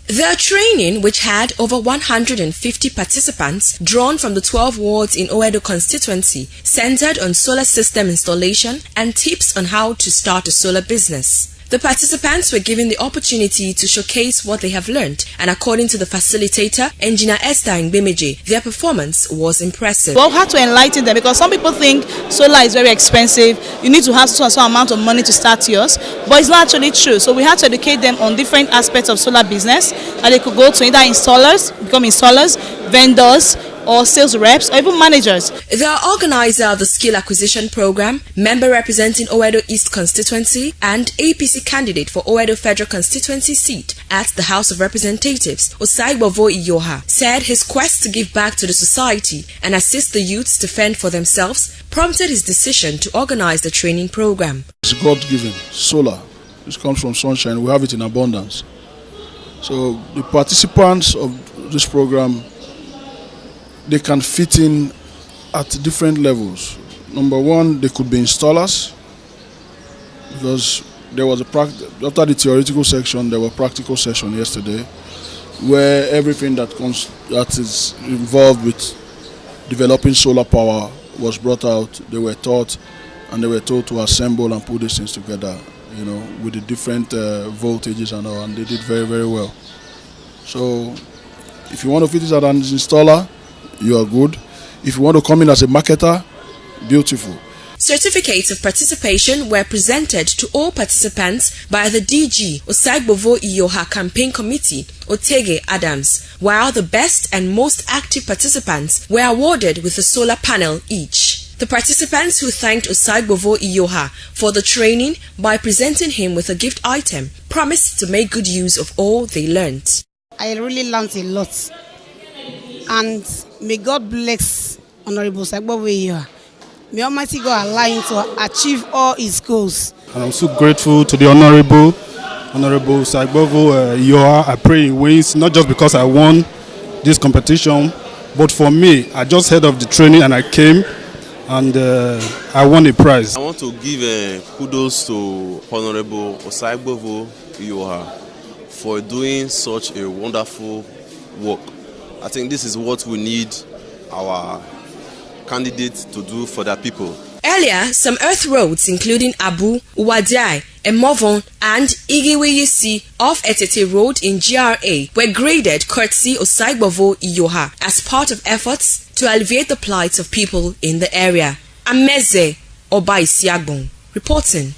The training, which had over 150 participants drawn from the 12 wards in Oredo constituency, centered on solar system installation and tips on how to start a solar business. The participants were given the opportunity to showcase what they have learned, and according to the facilitator, Engineer Esther Ngbemeje, their performance was impressive. Well, we had to enlighten them because some people think solar is very expensive. You need to have some amount of money to start yours, but it's not actually true. So we had to educate them on different aspects of solar business, and they could go to either installers, become installers, vendors, or sales reps, or even managers. The organizer of the skill acquisition program, member representing Oredo East constituency, and APC candidate for Oredo Federal constituency seat at the House of Representatives, Osaigbovo Iyoha, said his quest to give back to the society and assist the youths to fend for themselves prompted his decision to organize the training program. It's God-given. Solar. This comes from sunshine. We have it in abundance. So the participants of this program, they can fit in at different levels. Number one, they could be installers, because there was after the theoretical section, there was a practical session yesterday, where everything that is involved with developing solar power was brought out. They were taught, and they were told to assemble and put these things together, with the different voltages and all, and they did very, very well. So, if you want to fit this as an installer, you are good. If you want to come in as a marketer, beautiful. Certificates of participation were presented to all participants by the DG Osaigbovo Iyoha Campaign Committee, Otege Adams, while the best and most active participants were awarded with a solar panel each. The participants, who thanked Osaigbovo Iyoha for the training by presenting him with a gift item, promised to make good use of all they learned. I really learned a lot, and may God bless Honorable Osaigbovo Iyoha. May Almighty God allow him to achieve all his goals. And I'm so grateful to the Honorable Osaigbovo Iyoha. I pray he wins, not just because I won this competition, but for me, I just heard of the training and I came and I won a prize. I want to give kudos to Honorable Osaigbovo Iyoha for doing such a wonderful work. I think this is what we need our candidates to do for their people. Earlier, some earth roads including Abu, Uwadai, Emovon and Igeweyesi off Etete Road in GRA were graded courtesy Osaigbovo Iyoha as part of efforts to alleviate the plight of people in the area. Ameze Obaisiagbon reporting.